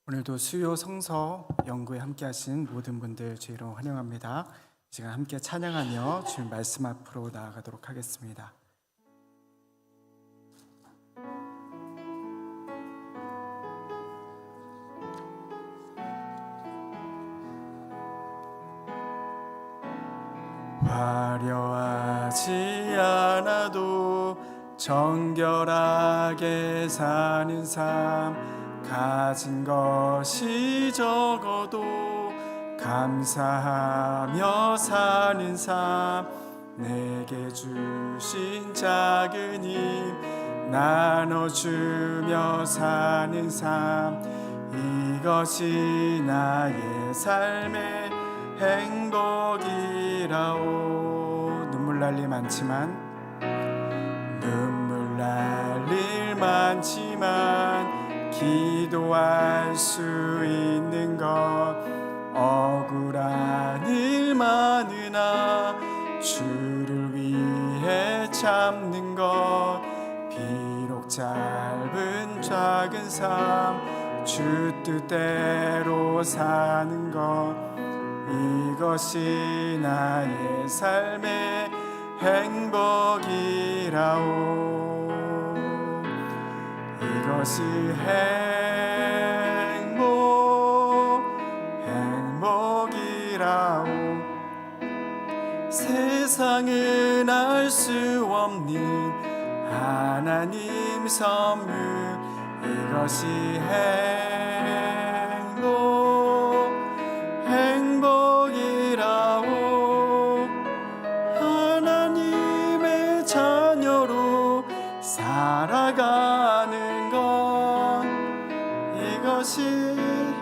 오늘도 수요 성서 연구에 함께 하신 모든 분들 주의로 환영합니다. 이 시간 함께 찬양하며 주님 말씀 앞으로 나아가도록 하겠습니다. 화려하지 않아도 정결하게 사는 삶, 가진 것이 적어도 감사하며 사는 삶, 내게 주신 작은 힘 나눠주며 사는 삶, 이것이 나의 삶의 행복이라오. 눈물 날 일 많지만 기도할 수 있는 것, 억울한 일 많으나 주를 위해 참는 것, 비록 짧은 작은 삶 주 뜻대로 사는 것, 이것이 나의 삶의 행복이라오. 이것이 행복이라오. 세상은 알 수 없는 하나님 선물, 이것이 행복이라오. 하나님의 자녀로 살아가는 것, 이것이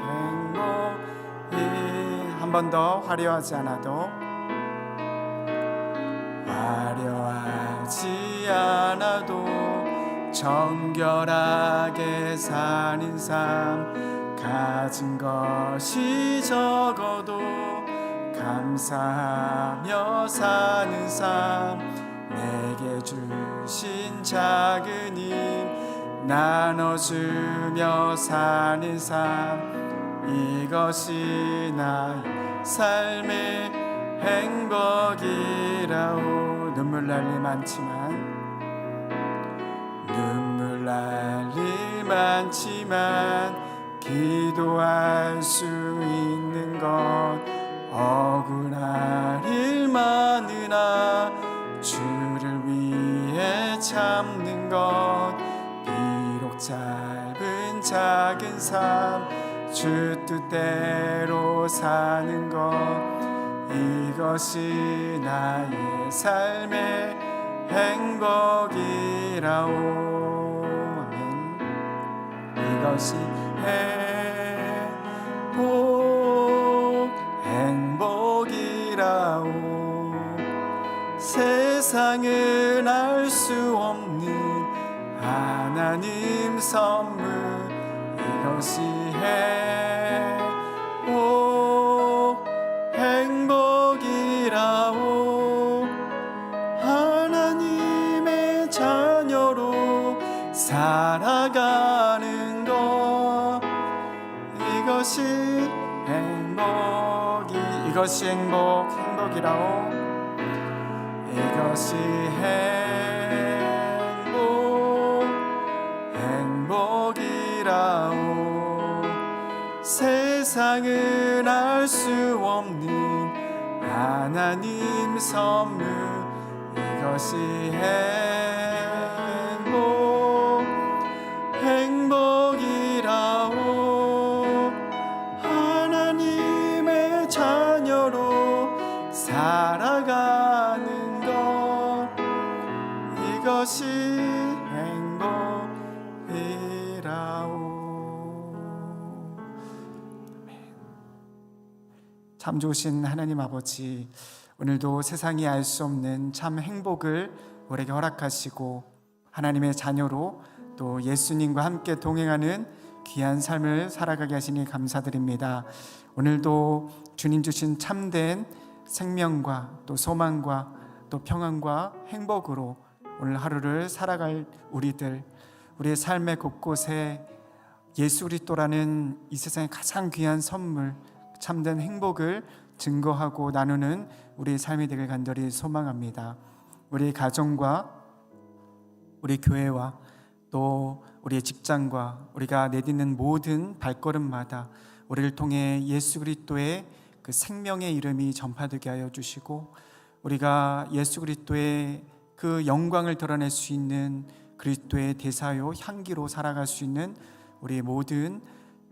행복이. 한 번 더 화려하지 않아도 정결하게 사는 삶, 가진 것이 적어도 감사하며 사는 삶, 내게 주신 작은 힘 나눠주며 사는 삶, 이것이 나의 삶의 행복이라오. 눈물 날 일 많지만 기도할 수 있는 것, 억울한 일 많으나 주를 위해 참는 것, 비록 짧은 작은 삶 주 뜻대로 사는 것, 이것이 나의 삶의 행복이라오. 아멘. 이것이 행복이라오. 세상은 알 수 없는 하나님 선물, 이것이 행복이라오. 하나님의 자녀로 살아가는 것, 이것이 행복이라오. 이것이 행복이라오. 세상은 알 수 없는 하나님 선물, 이것이 행복이라오. 하나님의 자녀로 살아가는 것, 이것이 행복이라오. 참 좋으신 하나님 아버지, 오늘도 세상이 알 수 없는 참 행복을 우리에게 허락하시고 하나님의 자녀로 또 예수님과 함께 동행하는 귀한 삶을 살아가게 하시니 감사드립니다. 오늘도 주님 주신 참된 생명과 또 소망과 또 평안과 행복으로 오늘 하루를 살아갈 우리의 삶의 곳곳에 예수 그리스도라는 이 세상의 가장 귀한 선물, 참된 행복을 증거하고 나누는 우리의 삶이 되길 간절히 소망합니다. 우리 가정과 우리 교회와 또 우리의 직장과 우리가 내딛는 모든 발걸음마다 우리를 통해 예수 그리스도의 그 생명의 이름이 전파되게 하여 주시고, 우리가 예수 그리스도의 그 영광을 드러낼 수 있는 그리스도의 대사요 향기로 살아갈 수 있는 우리 모든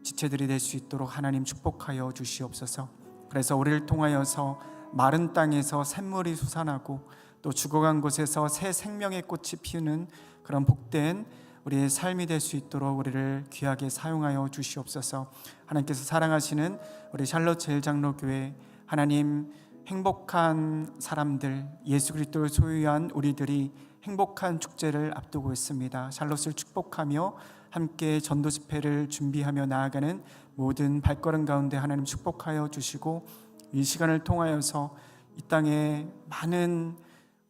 지체들이 될 수 있도록 하나님 축복하여 주시옵소서. 그래서 우리를 통하여서 마른 땅에서 샘물이 솟아나고 또 죽어간 곳에서 새 생명의 꽃이 피우는 그런 복된 우리의 삶이 될 수 있도록 우리를 귀하게 사용하여 주시옵소서. 하나님께서 사랑하시는 우리 샬롯 제일장로교회, 하나님 행복한 사람들, 예수 그리스도를 소유한 우리들이 행복한 축제를 앞두고 있습니다. 샬롯을 축복하며 함께 전도 집회를 준비하며 나아가는 모든 발걸음 가운데 하나님 축복하여 주시고, 이 시간을 통하여서 이 땅에 많은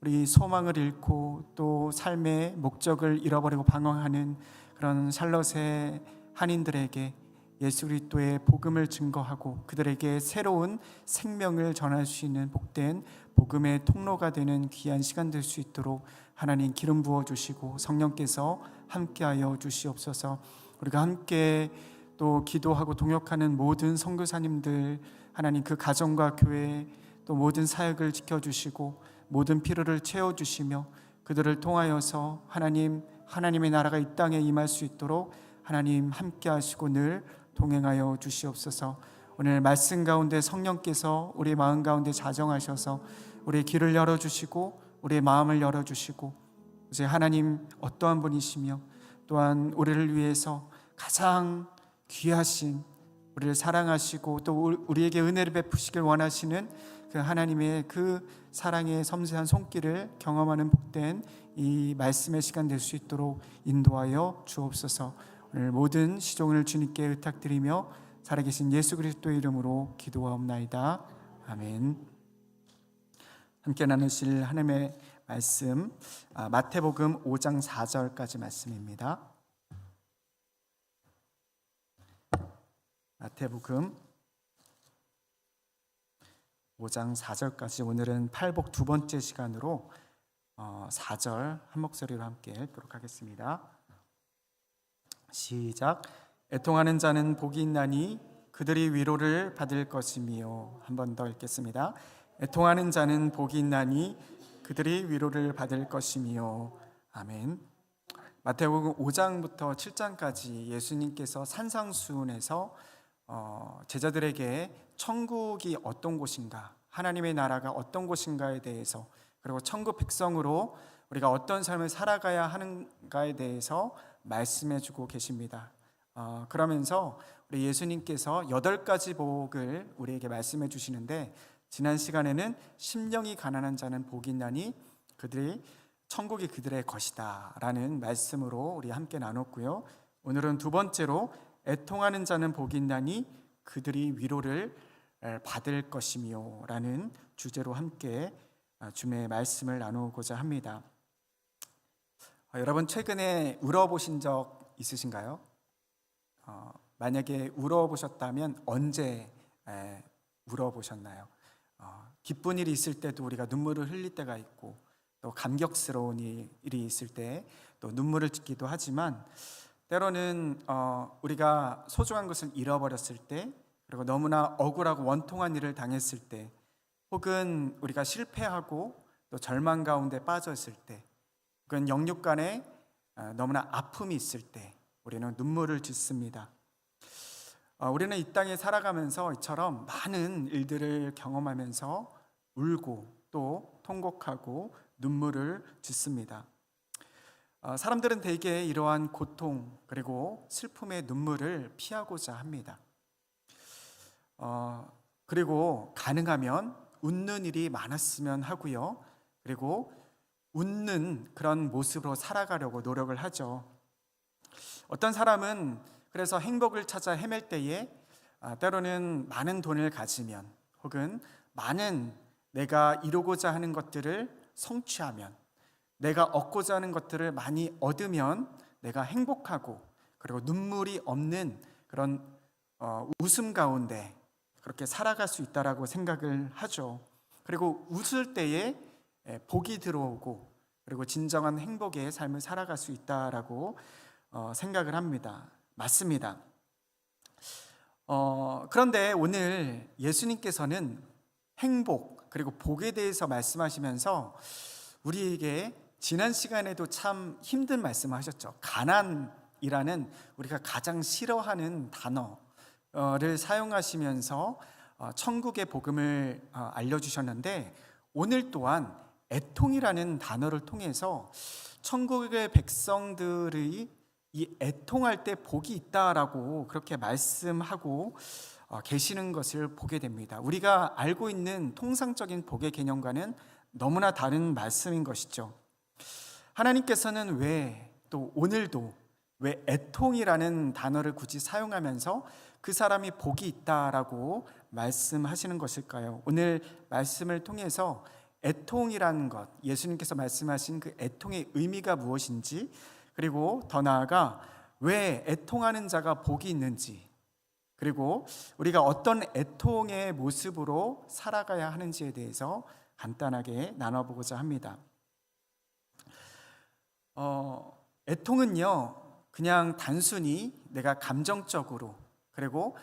우리 소망을 잃고 또 삶의 목적을 잃어버리고 방황하는 그런 샬롯의 한인들에게 예수 그리스도의 복음을 증거하고 그들에게 새로운 생명을 전할 수 있는 복된 복음의 통로가 되는 귀한 시간 될 수 있도록 하나님 기름 부어 주시고 성령께서 함께하여 주시옵소서. 우리가 함께 또 기도하고 동역하는 모든 선교사님들, 하나님 그 가정과 교회 또 모든 사역을 지켜주시고 모든 필요를 채워주시며 그들을 통하여서 하나님의 나라가 이 땅에 임할 수 있도록 하나님 함께하시고 늘 동행하여 주시옵소서. 오늘 말씀 가운데 성령께서 우리 마음 가운데 자정하셔서 우리의 길을 열어주시고 우리의 마음을 열어주시고, 이제 하나님 어떠한 분이시며 또한 우리를 위해서 가장 귀하신, 우리를 사랑하시고 또 우리에게 은혜를 베푸시길 원하시는 그 하나님의 그 사랑의 섬세한 손길을 경험하는 복된 이 말씀의 시간 될 수 있도록 인도하여 주옵소서. 오늘 모든 시종을 주님께 의탁드리며 살아계신 예수 그리스도의 이름으로 기도하옵나이다. 아멘. 함께 나누실 하나님의 말씀, 마태복음 5장 4절까지 말씀입니다. 마태복음 5장 4절까지 오늘은 팔복 두 번째 시간으로 4절 한 목소리로 함께 읽도록 하겠습니다. 시작. 애통하는 자는 복이 있나니 그들이 위로를 받을 것이며. 한 번 더 읽겠습니다. 애통하는 자는 복이 있나니 그들이 위로를 받을 것이며. 아멘. 마태복음 5장부터 7장까지 예수님께서 산상수훈에서 제자들에게 천국이 어떤 곳인가, 하나님의 나라가 어떤 곳인가에 대해서, 그리고 천국 백성으로 우리가 어떤 삶을 살아가야 하는가에 대해서 말씀해 주고 계십니다. 그러면서 우리 예수님께서 8가지 복을 우리에게 말씀해 주시는데, 지난 시간에는 심령이 가난한 자는 복이 있나니 천국이 그들의 것이다 라는 말씀으로 우리 함께 나눴고요. 오늘은 두 번째로 애통하는 자는 복이 있나니 그들이 위로를 받을 것이며 라는 주제로 함께 주님의 말씀을 나누고자 합니다. 여러분 최근에 울어보신 적 있으신가요? 만약에 울어보셨다면 언제 울어보셨나요? 기쁜 일이 있을 때도 우리가 눈물을 흘릴 때가 있고, 또 감격스러운 일이 있을 때 또 눈물을 짓기도 하지만, 때로는 우리가 소중한 것을 잃어버렸을 때, 그리고 너무나 억울하고 원통한 일을 당했을 때, 혹은 우리가 실패하고 또 절망 가운데 빠져 있을 때, 혹은 영육간에 너무나 아픔이 있을 때 우리는 눈물을 짓습니다. 우리는 이 땅에 살아가면서 이처럼 많은 일들을 경험하면서 울고 또 통곡하고 눈물을 짓습니다. 사람들은 대개 이러한 고통 그리고 슬픔의 눈물을 피하고자 합니다. 그리고 가능하면 웃는 일이 많았으면 하고요. 그리고 웃는 그런 모습으로 살아가려고 노력을 하죠. 어떤 사람은 그래서 행복을 찾아 헤맬 때에 때로는 많은 돈을 가지면, 혹은 많은 내가 이루고자 하는 것들을 성취하면, 내가 얻고자 하는 것들을 많이 얻으면 내가 행복하고 그리고 눈물이 없는 그런 웃음 가운데 그렇게 살아갈 수 있다라고 생각을 하죠. 그리고 웃을 때에 복이 들어오고 그리고 진정한 행복의 삶을 살아갈 수 있다라고 생각을 합니다. 맞습니다. 그런데 오늘 예수님께서는 행복 그리고 복에 대해서 말씀하시면서 우리에게 지난 시간에도 참 힘든 말씀을 하셨죠. 가난이라는 우리가 가장 싫어하는 단어를 사용하시면서 천국의 복음을 알려주셨는데, 오늘 또한 애통이라는 단어를 통해서 천국의 백성들이 이 애통할 때 복이 있다라고 그렇게 말씀하고 계시는 것을 보게 됩니다. 우리가 알고 있는 통상적인 복의 개념과는 너무나 다른 말씀인 것이죠. 하나님께서는 왜 또 오늘도 왜 애통이라는 단어를 굳이 사용하면서 그 사람이 복이 있다라고 말씀하시는 것일까요? 오늘 말씀을 통해서 애통이라는 것, 예수님께서 말씀하신 그 애통의 의미가 무엇인지, 그리고 더 나아가 왜 애통하는 자가 복이 있는지, 그리고 우리가 어떤 애통의 모습으로 살아가야 하는지에 대해서 간단하게 나눠보고자 합니다. 애통은요, 그냥 단순히 내가 감정적으로, 그리고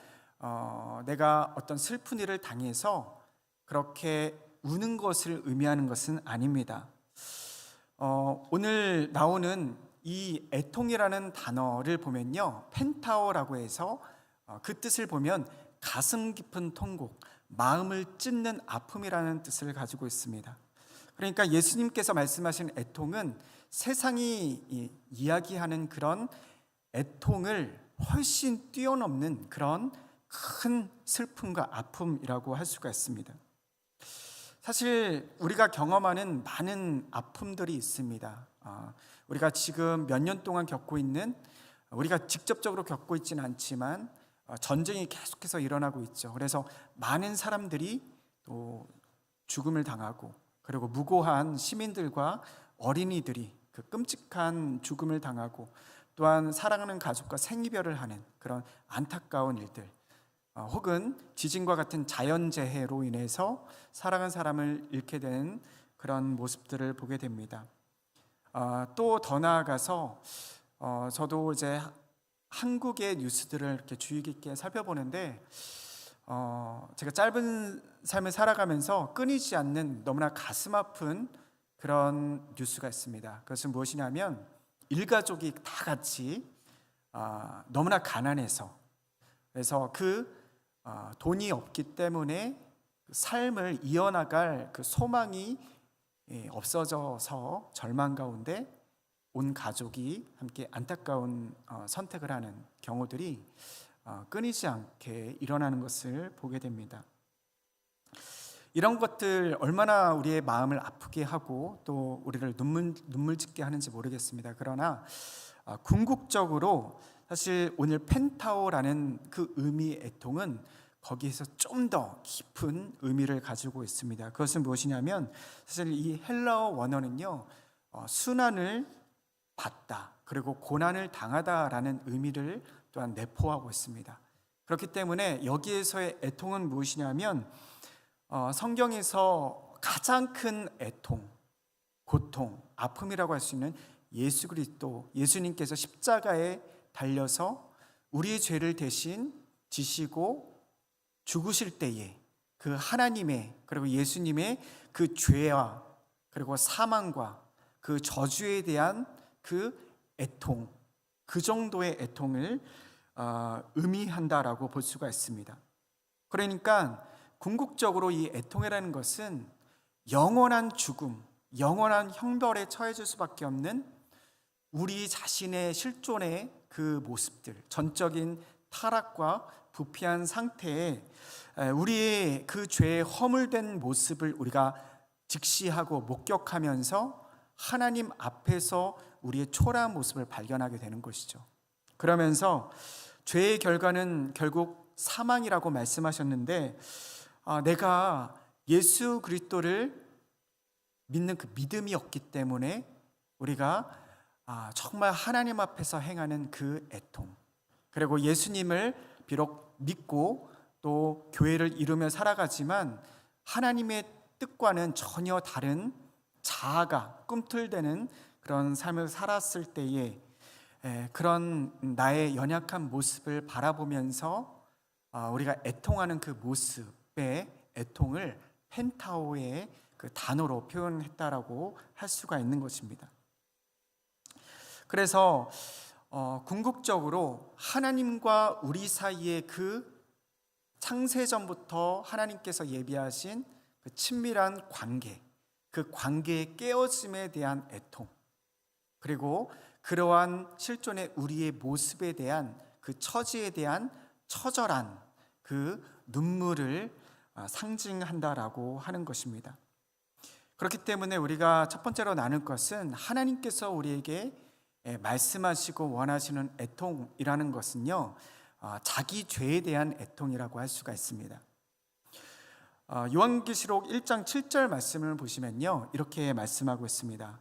내가 어떤 슬픈 일을 당해서 그렇게 우는 것을 의미하는 것은 아닙니다. 오늘 나오는 이 애통이라는 단어를 보면요, 펜타오라고 해서 그 뜻을 보면 가슴 깊은 통곡, 마음을 찢는 아픔이라는 뜻을 가지고 있습니다. 그러니까 예수님께서 말씀하신 애통은 세상이 이야기하는 그런 애통을 훨씬 뛰어넘는 그런 큰 슬픔과 아픔이라고 할 수가 있습니다. 사실 우리가 경험하는 많은 아픔들이 있습니다. 우리가 지금 몇 년 동안 겪고 있는, 우리가 직접적으로 겪고 있지는 않지만 전쟁이 계속해서 일어나고 있죠. 그래서 많은 사람들이 또 죽음을 당하고, 그리고 무고한 시민들과 어린이들이 그 끔찍한 죽음을 당하고, 또한 사랑하는 가족과 생이별을 하는 그런 안타까운 일들, 혹은 지진과 같은 자연재해로 인해서 사랑하는 사람을 잃게 되는 그런 모습들을 보게 됩니다. 또 더 나아가서 저도 이제 한국의 뉴스들을 이렇게 주의 깊게 살펴보는데, 제가 짧은 삶을 살아가면서 끊이지 않는 너무나 가슴 아픈 그런 뉴스가 있습니다. 그것은 무엇이냐면, 일가족이 다 같이 너무나 가난해서, 그래서 돈이 없기 때문에 삶을 이어나갈 그 소망이 없어져서 절망 가운데 온 가족이 함께 안타까운 선택을 하는 경우들이 끊이지 않게 일어나는 것을 보게 됩니다. 이런 것들 얼마나 우리의 마음을 아프게 하고 또 우리를 눈물 짓게 하는지 모르겠습니다. 그러나 궁극적으로 사실 오늘 펜타오라는 그 의미의 애통은 거기에서 좀 더 깊은 의미를 가지고 있습니다. 그것은 무엇이냐면, 사실 이 헬라어 원어는요, 순환을 받다, 그리고 고난을 당하다라는 의미를 또한 내포하고 있습니다. 그렇기 때문에 여기에서의 애통은 무엇이냐면, 성경에서 가장 큰 애통, 고통, 아픔이라고 할 수 있는 예수 그리스도, 예수님께서 십자가에 달려서 우리의 죄를 대신 지시고 죽으실 때에 그 하나님의, 그리고 예수님의 그 죄와 그리고 사망과 그 저주에 대한 그 애통, 그 정도의 애통을 의미한다라고 볼 수가 있습니다. 그러니까 궁극적으로 이 애통이라는 것은 영원한 죽음, 영원한 형벌에 처해질 수밖에 없는 우리 자신의 실존의 그 모습들, 전적인 타락과 부패한 상태에 우리의 그 죄에 허물된 모습을 우리가 직시하고 목격하면서 하나님 앞에서 우리의 초라한 모습을 발견하게 되는 것이죠. 그러면서 죄의 결과는 결국 사망이라고 말씀하셨는데, 내가 예수 그리스도를 믿는 그 믿음이 없기 때문에 우리가 정말 하나님 앞에서 행하는 그 애통, 그리고 예수님을 비록 믿고 또 교회를 이루며 살아가지만 하나님의 뜻과는 전혀 다른 자아가 꿈틀대는 그런 삶을 살았을 때에 그런 나의 연약한 모습을 바라보면서 우리가 애통하는 그 모습의 애통을 펜타오의 그 단어로 표현했다라고 할 수가 있는 것입니다. 그래서 궁극적으로 하나님과 우리 사이의 그 창세전부터 하나님께서 예비하신 그 친밀한 관계, 그 관계의 깨어짐에 대한 애통, 그리고 그러한 실존의 우리의 모습에 대한 그 처지에 대한 처절한 그 눈물을 상징한다라고 하는 것입니다. 그렇기 때문에 우리가 첫 번째로 나눌 것은 하나님께서 우리에게 말씀하시고 원하시는 애통이라는 것은요, 자기 죄에 대한 애통이라고 할 수가 있습니다. 요한계시록 1장 7절 말씀을 보시면요, 이렇게 말씀하고 있습니다.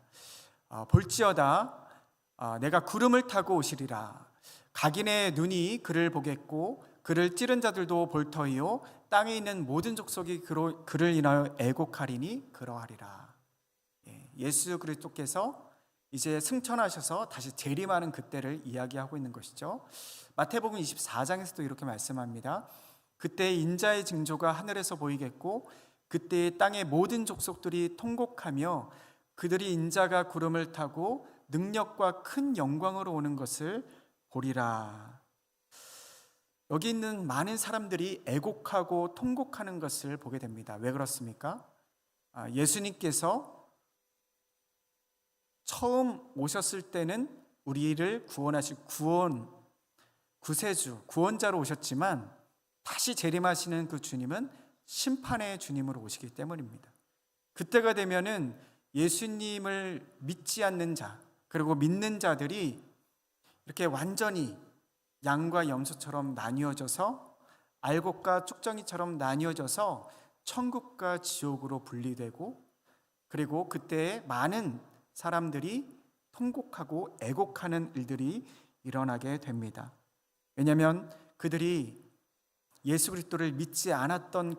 볼지어다 내가 구름을 타고 오시리라. 각인의 눈이 그를 보겠고 그를 찌른 자들도 볼 터이요 땅에 있는 모든 족속이 그를 인하여 애곡하리니 그러하리라. 예수 그리스도께서 이제 승천하셔서 다시 재림하는 그때를 이야기하고 있는 것이죠. 마태복음 24장에서도 이렇게 말씀합니다. 그때 인자의 징조가 하늘에서 보이겠고 그때 땅의 모든 족속들이 통곡하며 그들이 인자가 구름을 타고 능력과 큰 영광으로 오는 것을 보리라. 여기 있는 많은 사람들이 애곡하고 통곡하는 것을 보게 됩니다. 왜 그렇습니까? 예수님께서 처음 오셨을 때는 우리를 구원하실 구세주, 구원자로 오셨지만 다시 재림하시는 그 주님은 심판의 주님으로 오시기 때문입니다. 그때가 되면은 예수님을 믿지 않는 자, 그리고 믿는 자들이 이렇게 완전히 양과 염소처럼 나뉘어져서 알곡과 쭉정이처럼 나뉘어져서 천국과 지옥으로 분리되고, 그리고 그때 많은 사람들이 통곡하고 애곡하는 일들이 일어나게 됩니다. 왜냐하면 그들이 예수 그리스도를 믿지 않았던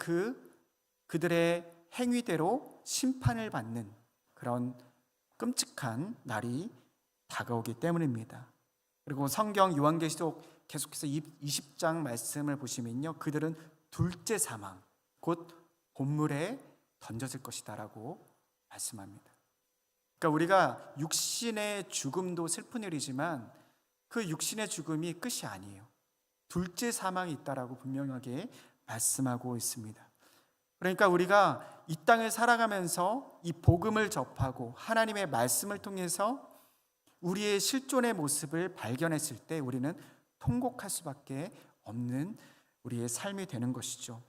그들의 행위대로 심판을 받는 그런 끔찍한 날이 다가오기 때문입니다. 그리고 성경 요한계시록 계속해서 20장 말씀을 보시면요, 그들은 둘째 사망, 곧 본물에 던져질 것이다라고 말씀합니다. 그러니까 우리가 육신의 죽음도 슬픈 일이지만 그 육신의 죽음이 끝이 아니에요. 둘째 사망이 있다라고 분명하게 말씀하고 있습니다. 그러니까 우리가 이 땅을 살아가면서 이 복음을 접하고 하나님의 말씀을 통해서 우리의 실존의 모습을 발견했을 때 우리는 통곡할 수밖에 없는 우리의 삶이 되는 것이죠.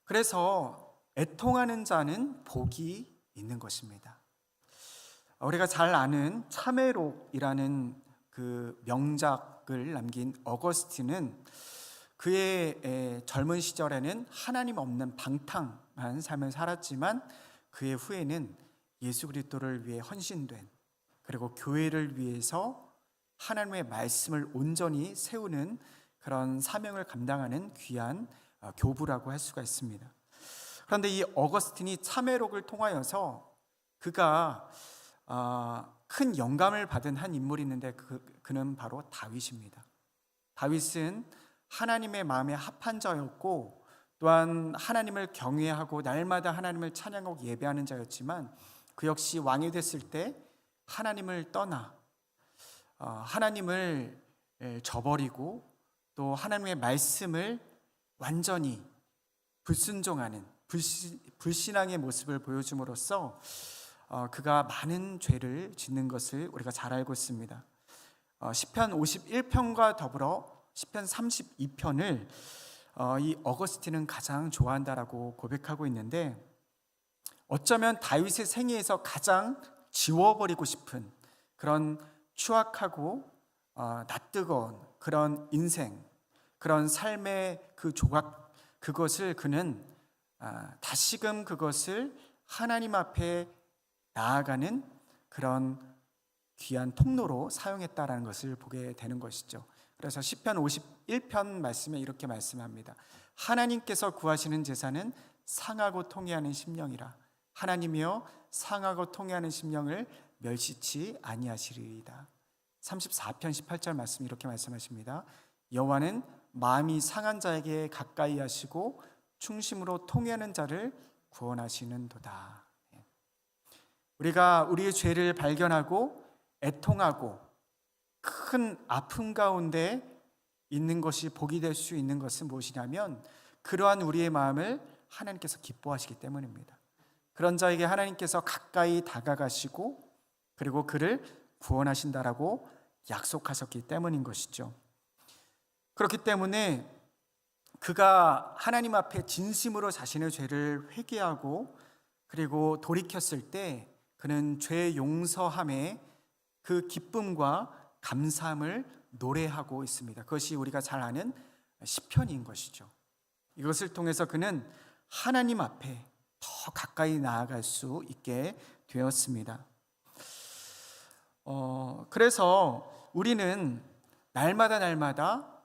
그래서 애통하는 자는 복이 있는 것입니다. 우리가 잘 아는 참회록이라는 그 명작을 남긴 어거스틴은 그의 젊은 시절에는 하나님 없는 방탕한 삶을 살았지만 그의 후에는 예수 그리스도를 위해 헌신된, 그리고 교회를 위해서 하나님의 말씀을 온전히 세우는 그런 사명을 감당하는 귀한 교부라고 할 수가 있습니다. 그런데 이 어거스틴이 참회록을 통하여서 그가 큰 영감을 받은 한 인물이 있는데 그는 바로 다윗입니다. 다윗은 하나님의 마음에 합한 자였고 또한 하나님을 경외하고 날마다 하나님을 찬양하고 예배하는 자였지만 그 역시 왕이 됐을 때 하나님을 떠나 하나님을 저버리고 또 하나님의 말씀을 완전히 불순종하는 불신앙의 모습을 보여줌으로써 그가 많은 죄를 짓는 것을 우리가 잘 알고 있습니다. 시편 51편과 더불어 시편 32편을 이 어거스틴은 가장 좋아한다라고 고백하고 있는데, 어쩌면 다윗의 생애에서 가장 지워버리고 싶은 그런 추악하고 낯뜨거운 그런 인생, 그런 삶의 그 조각, 그것을 그는 다시금 그것을 하나님 앞에 나아가는 그런 귀한 통로로 사용했다라는 것을 보게 되는 것이죠. 그래서 시편 51편 말씀에 이렇게 말씀합니다. 하나님께서 구하시는 제사는 상하고 통회하는 심령이라. 하나님이여 상하고 통회하는 심령을 멸시치 아니하시리이다. 34편 18절 말씀 이렇게 말씀하십니다. 여호와는 마음이 상한 자에게 가까이 하시고 충심으로 통회하는 자를 구원하시는도다. 우리가 우리의 죄를 발견하고 애통하고 큰 아픔 가운데 있는 것이 복이 될 수 있는 것은 무엇이냐면 그러한 우리의 마음을 하나님께서 기뻐하시기 때문입니다. 그런 자에게 하나님께서 가까이 다가가시고 그리고 그를 구원하신다라고 약속하셨기 때문인 것이죠. 그렇기 때문에 그가 하나님 앞에 진심으로 자신의 죄를 회개하고 그리고 돌이켰을 때 그는 죄 용서함에 그 기쁨과 감사함을 노래하고 있습니다. 그것이 우리가 잘 아는 시편인 것이죠. 이것을 통해서 그는 하나님 앞에 더 가까이 나아갈 수 있게 되었습니다. 그래서 우리는 날마다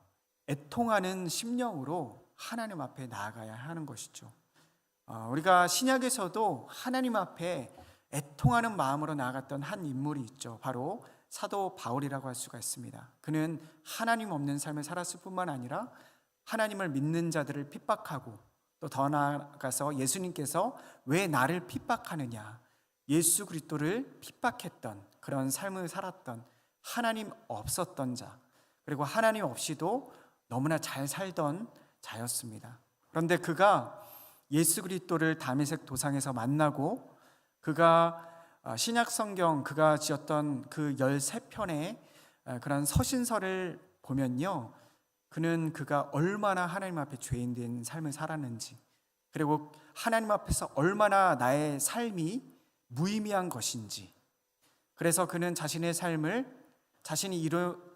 애통하는 심령으로 하나님 앞에 나아가야 하는 것이죠. 우리가 신약에서도 하나님 앞에 애통하는 마음으로 나아갔던 한 인물이 있죠. 바로 사도 바울이라고 할 수가 있습니다. 그는 하나님 없는 삶을 살았을 뿐만 아니라 하나님을 믿는 자들을 핍박하고 또 더 나아가서 예수님께서 왜 나를 핍박하느냐, 예수 그리스도를 핍박했던 그런 삶을 살았던 하나님 없었던 자, 그리고 하나님 없이도 너무나 잘 살던 자였습니다. 그런데 그가 예수 그리스도를 다메섹 도상에서 만나고 그가 신약 성경 그가 지었던 그 13편의 그런 서신서를 보면요, 그가 얼마나 하나님 앞에 죄인된 삶을 살았는지, 그리고 하나님 앞에서 얼마나 나의 삶이 무의미한 것인지, 그래서 그는 자신의 삶을 자신이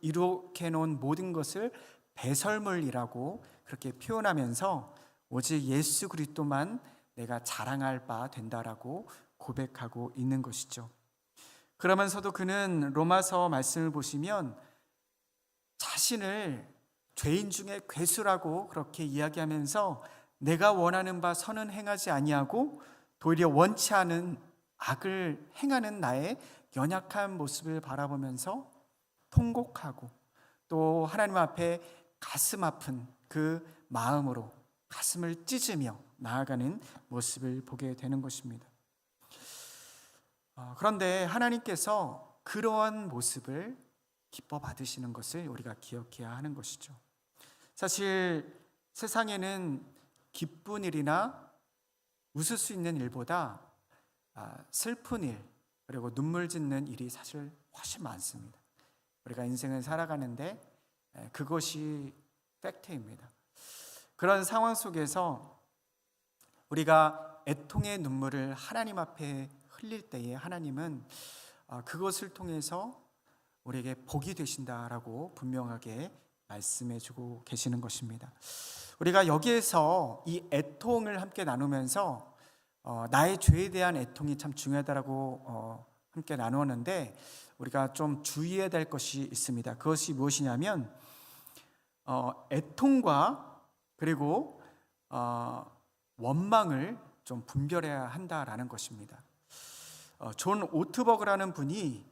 이룩해 놓은 모든 것을 배설물이라고 그렇게 표현하면서 오직 예수 그리스도만 내가 자랑할 바 된다라고 고백하고 있는 것이죠. 그러면서도 그는 로마서 말씀을 보시면 자신을 죄인 중에 괴수라고 그렇게 이야기하면서 내가 원하는 바 선은 행하지 아니하고 도리어 원치 않은 악을 행하는 나의 연약한 모습을 바라보면서 통곡하고 또 하나님 앞에 가슴 아픈 그 마음으로 가슴을 찢으며 나아가는 모습을 보게 되는 것입니다. 그런데 하나님께서 그러한 모습을 기뻐 받으시는 것을 우리가 기억해야 하는 것이죠. 사실 세상에는 기쁜 일이나 웃을 수 있는 일보다 슬픈 일 그리고 눈물 짓는 일이 사실 훨씬 많습니다. 우리가 인생을 살아가는데 그것이 팩트입니다. 그런 상황 속에서 우리가 애통의 눈물을 하나님 앞에 흘릴 때에 하나님은 그것을 통해서 우리에게 복이 되신다라고 분명하게 말씀해 주고 계시는 것입니다. 우리가 여기에서 이 애통을 함께 나누면서 나의 죄에 대한 애통이 참 중요하다라고 함께 나누었는데 우리가 좀 주의해야 될 것이 있습니다. 그것이 무엇이냐면 애통과 그리고 원망을 좀 분별해야 한다라는 것입니다. 존 오트버그라는 분이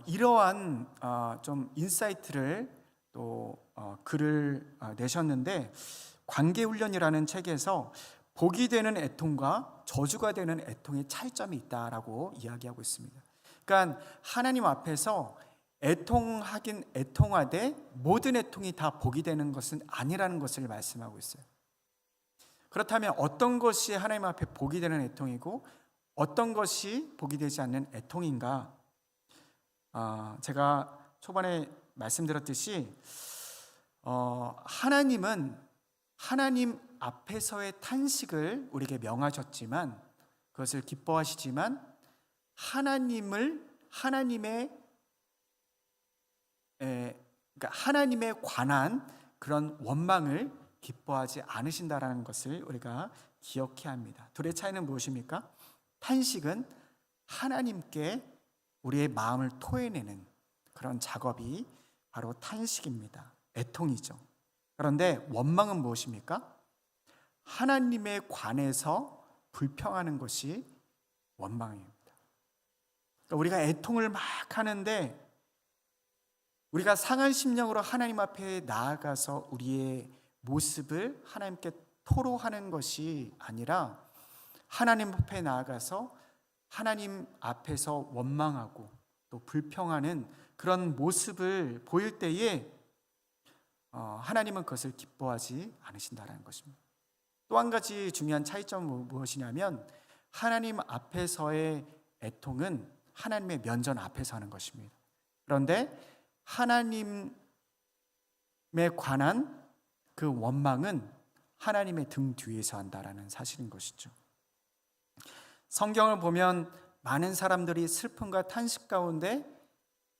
이러한 좀 인사이트를 또 글을 내셨는데 관계훈련이라는 책에서 복이 되는 애통과 저주가 되는 애통의 차이점이 있다라고 이야기하고 있습니다. 그러니까 하나님 앞에서 애통하긴 애통하되 모든 애통이 다 복이 되는 것은 아니라는 것을 말씀하고 있어요. 그렇다면 어떤 것이 하나님 앞에 복이 되는 애통이고 어떤 것이 복이 되지 않는 애통인가? 제가 초반에 말씀드렸듯이 하나님은 하나님 앞에서의 탄식을 우리에게 명하셨지만 그것을 기뻐하시지만 하나님에 관한 그런 원망을 기뻐하지 않으신다라는 것을 우리가 기억해야 합니다. 둘의 차이는 무엇입니까? 탄식은 하나님께 우리의 마음을 토해내는 그런 작업이 바로 탄식입니다. 애통이죠. 그런데 원망은 무엇입니까? 하나님에 관해서 불평하는 것이 원망입니다. 그러니까 우리가 애통을 막 하는데 우리가 상한 심령으로 하나님 앞에 나아가서 우리의 모습을 하나님께 토로하는 것이 아니라 하나님 앞에 나아가서 하나님 앞에서 원망하고 또 불평하는 그런 모습을 보일 때에 하나님은 그것을 기뻐하지 않으신다는 것입니다. 또 한 가지 중요한 차이점은 무엇이냐면 하나님 앞에서의 애통은 하나님의 면전 앞에서 하는 것입니다. 그런데 하나님에 관한 그 원망은 하나님의 등 뒤에서 한다라는 사실인 것이죠. 성경을 보면 많은 사람들이 슬픔과 탄식 가운데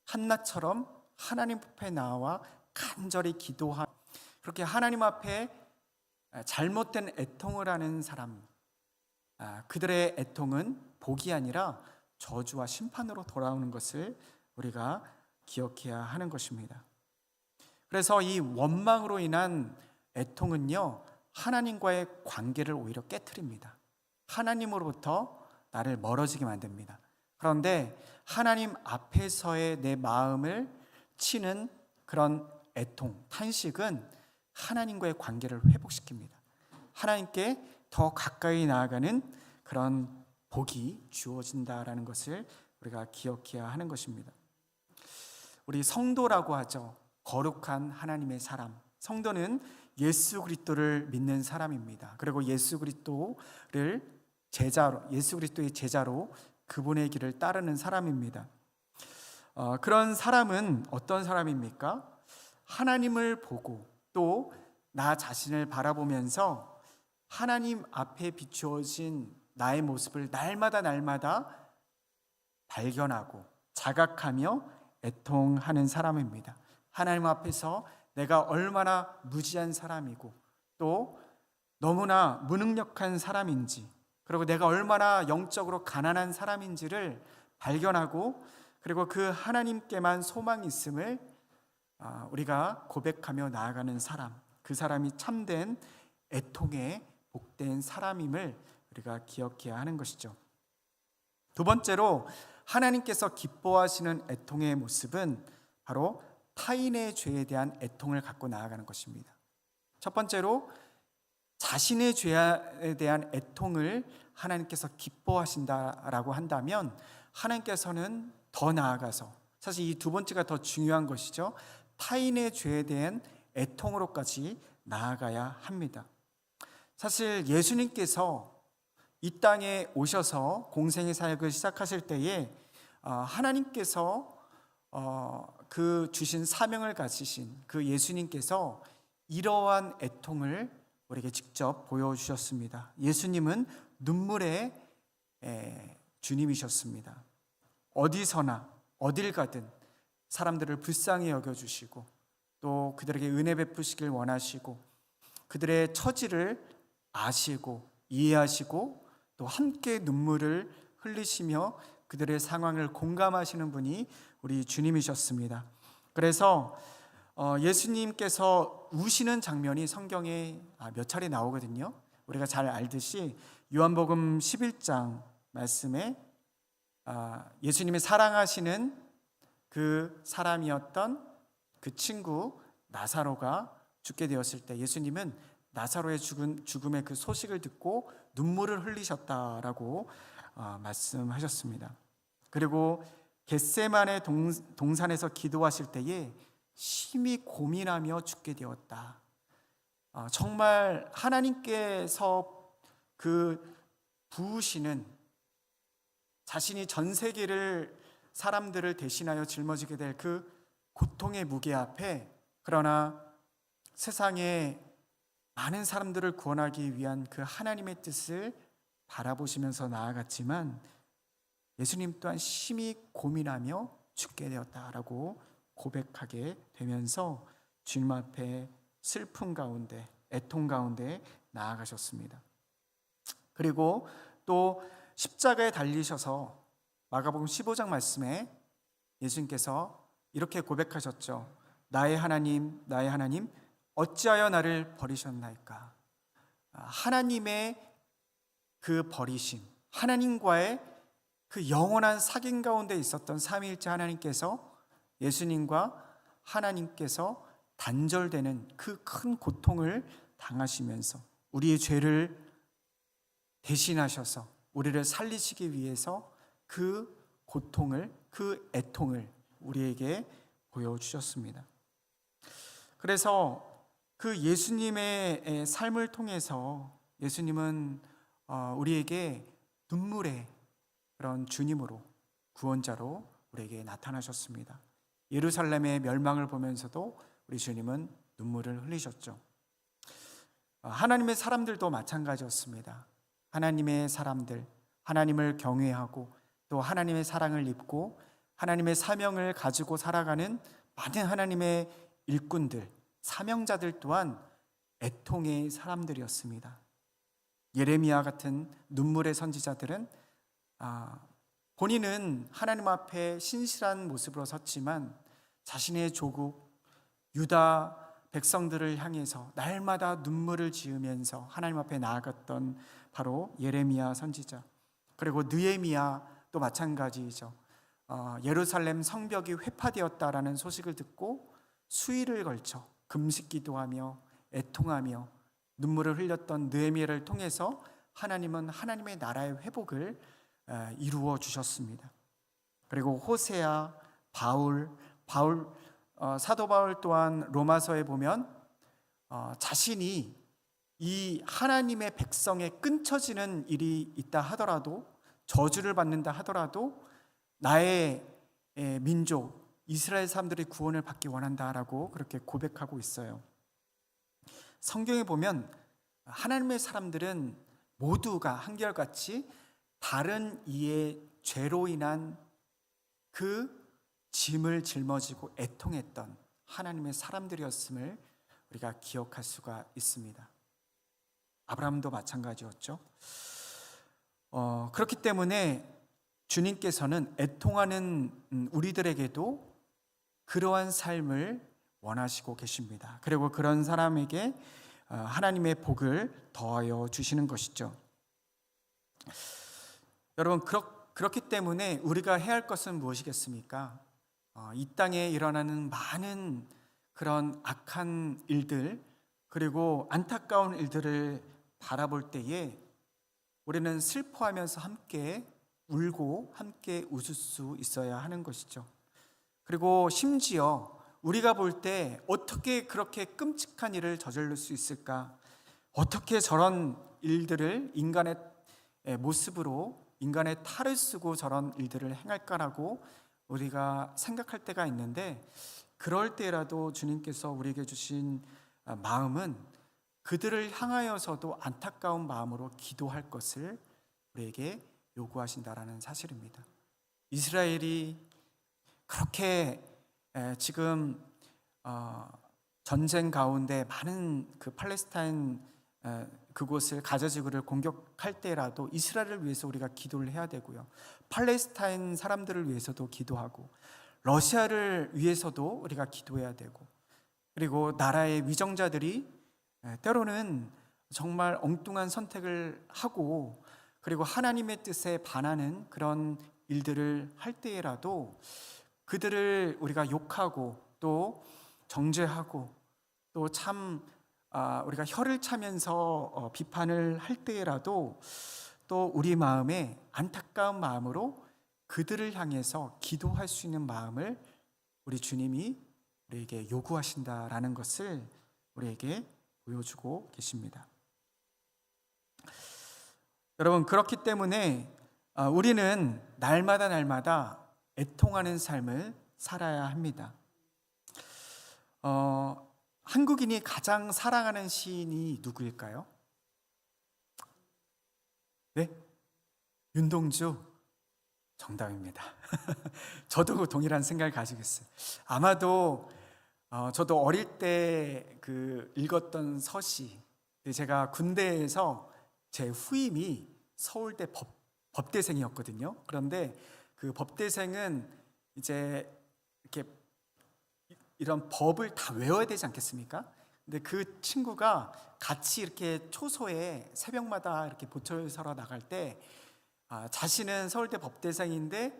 한나처럼 하나님 앞에 나와 간절히 기도하고 그렇게 하나님 앞에 잘못된 애통을 하는 사람, 그들의 애통은 복이 아니라 저주와 심판으로 돌아오는 것을 우리가 기억해야 하는 것입니다. 그래서 이 원망으로 인한 애통은요, 하나님과의 관계를 오히려 깨트립니다. 하나님으로부터 나를 멀어지게 만듭니다. 그런데 하나님 앞에서의 내 마음을 치는 그런 애통, 탄식은 하나님과의 관계를 회복시킵니다. 하나님께 더 가까이 나아가는 그런 복이 주어진다라는 것을 우리가 기억해야 하는 것입니다. 우리 성도라고 하죠. 거룩한 하나님의 사람. 성도는 예수 그리스도를 믿는 사람입니다. 그리고 예수 그리스도의 제자로 그분의 길을 따르는 사람입니다. 그런 사람은 어떤 사람입니까? 하나님을 보고 또 나 자신을 바라보면서 하나님 앞에 비추어진 나의 모습을 날마다 발견하고 자각하며 애통하는 사람입니다. 하나님 앞에서 내가 얼마나 무지한 사람이고 또 너무나 무능력한 사람인지, 그리고 내가 얼마나 영적으로 가난한 사람인지를 발견하고 그리고 그 하나님께만 소망이 있음을 우리가 고백하며 나아가는 사람, 그 사람이 참된 애통에 복된 사람임을 우리가 기억해야 하는 것이죠. 두 번째로 하나님께서 기뻐하시는 애통의 모습은 바로 타인의 죄에 대한 애통을 갖고 나아가는 것입니다. 첫 번째로 자신의 죄에 대한 애통을 하나님께서 기뻐하신다라고 한다면 하나님께서는 더 나아가서, 사실 이 두 번째가 더 중요한 것이죠. 타인의 죄에 대한 애통으로까지 나아가야 합니다. 사실 예수님께서 이 땅에 오셔서 공생의 사역을 시작하실 때에 하나님께서 그 주신 사명을 가지신 그 예수님께서 이러한 애통을 우리에게 직접 보여주셨습니다. 예수님은 눈물의 주님이셨습니다. 어디서나 어딜 가든 사람들을 불쌍히 여겨주시고 또 그들에게 은혜 베푸시길 원하시고 그들의 처지를 아시고 이해하시고 또 함께 눈물을 흘리시며 그들의 상황을 공감하시는 분이 우리 주님이셨습니다. 그래서 예수님께서 우시는 장면이 성경에 몇 차례 나오거든요. 우리가 잘 알듯이 요한복음 11장 말씀에 예수님이 사랑하시는 그 사람이었던 그 친구 나사로가 죽게 되었을 때 예수님은 나사로의 죽음의 그 소식을 듣고 눈물을 흘리셨다라고 말씀하셨습니다. 그리고 겟세마네 동산에서 기도하실 때에 심히 고민하며 죽게 되었다. 정말 하나님께서 그 부으시는 자신이 전 세계를 사람들을 대신하여 짊어지게 될 그 고통의 무게 앞에, 그러나 세상에 많은 사람들을 구원하기 위한 그 하나님의 뜻을 바라보시면서 나아갔지만 예수님 또한 심히 고민하며 죽게 되었다라고 고백하게 되면서 주님 앞에 슬픔 가운데 애통 가운데 나아가셨습니다. 그리고 또 십자가에 달리셔서 마가복음 15장 말씀에 예수님께서 이렇게 고백하셨죠. 나의 하나님, 나의 하나님, 어찌하여 나를 버리셨나이까. 하나님의 그 버리심, 하나님과의 그 영원한 사귐 가운데 있었던 삼위일체 하나님께서 예수님과 하나님께서 단절되는 그 큰 고통을 당하시면서 우리의 죄를 대신하셔서 우리를 살리시기 위해서 그 고통을, 그 애통을 우리에게 보여주셨습니다. 그래서 그 예수님의 삶을 통해서 예수님은 우리에게 눈물의 그런 주님으로, 구원자로 우리에게 나타나셨습니다. 예루살렘의 멸망을 보면서도 우리 주님은 눈물을 흘리셨죠. 하나님의 사람들도 마찬가지였습니다. 하나님의 사람들, 하나님을 경외하고 또 하나님의 사랑을 입고 하나님의 사명을 가지고 살아가는 많은 하나님의 일꾼들, 사명자들 또한 애통의 사람들이었습니다. 예레미야 같은 눈물의 선지자들은 본인은 하나님 앞에 신실한 모습으로 섰지만 자신의 조국 유다 백성들을 향해서 날마다 눈물을 지으면서 하나님 앞에 나아갔던 바로 예레미야 선지자, 그리고 느헤미야도 마찬가지이죠. 예루살렘 성벽이 회파되었다라는 소식을 듣고 수일을 걸쳐 금식 기도하며 애통하며 눈물을 흘렸던 느헤미야를 통해서 하나님은 하나님의 나라의 회복을 이루어 주셨습니다. 그리고 호세아, 사도 바울 또한 로마서에 보면 자신이 이 하나님의 백성에 끊쳐지는 일이 있다 하더라도, 저주를 받는다 하더라도 나의 민족 이스라엘 사람들이 구원을 받기 원한다라고 그렇게 고백하고 있어요. 성경에 보면 하나님의 사람들은 모두가 한결같이 다른 이의 죄로 인한 그 짐을 짊어지고 애통했던 하나님의 사람들이었음을 우리가 기억할 수가 있습니다. 아브라함도 마찬가지였죠. 그렇기 때문에 주님께서는 애통하는 우리들에게도 그러한 삶을 원하시고 계십니다. 그리고 그런 사람에게 하나님의 복을 더하여 주시는 것이죠. 여러분, 그렇기 때문에 우리가 해야 할 것은 무엇이겠습니까? 이 땅에 일어나는 많은 그런 악한 일들, 그리고 안타까운 일들을 바라볼 때에 우리는 슬퍼하면서 함께 울고 함께 웃을 수 있어야 하는 것이죠. 그리고 심지어 우리가 볼 때 어떻게 그렇게 끔찍한 일을 저지를 수 있을까? 어떻게 저런 일들을 인간의 모습으로, 인간의 탈을 쓰고 저런 일들을 행할까라고 우리가 생각할 때가 있는데, 그럴 때라도 주님께서 우리에게 주신 마음은 그들을 향하여서도 안타까운 마음으로 기도할 것을 우리에게 요구하신다라는 사실입니다. 이스라엘이 그렇게 지금 전쟁 가운데 많은 그 팔레스타인 그곳을, 가자지구를 공격할 때라도 이스라엘을 위해서 우리가 기도를 해야 되고요, 팔레스타인 사람들을 위해서도 기도하고 러시아를 위해서도 우리가 기도해야 되고, 그리고 나라의 위정자들이 때로는 정말 엉뚱한 선택을 하고 그리고 하나님의 뜻에 반하는 그런 일들을 할 때라도 그들을 우리가 욕하고 또 정죄하고 또 참 우리가 혀를 차면서 비판을 할 때라도 또 우리 마음에 안타까운 마음으로 그들을 향해서 기도할 수 있는 마음을 우리 주님이 우리에게 요구하신다라는 것을 우리에게 보여주고 계십니다. 여러분, 그렇기 때문에 우리는 날마다 애통하는 삶을 살아야 합니다. 한국인이 가장 사랑하는 시인이 누구일까요? 네? 윤동주. 정답입니다. 저도 동일한 생각을 가지고 있어요. 아마도 저도 어릴 때 읽었던 서시, 제가 군대에서 제 후임이 서울대 법대생이었거든요. 그런데 그 법대생은 이제 이렇게 이런 법을 다 외워야 되지 않겠습니까? 근데 그 친구가 같이 이렇게 초소에 새벽마다 이렇게 보철 서러 나갈 때 자신은 서울대 법대생인데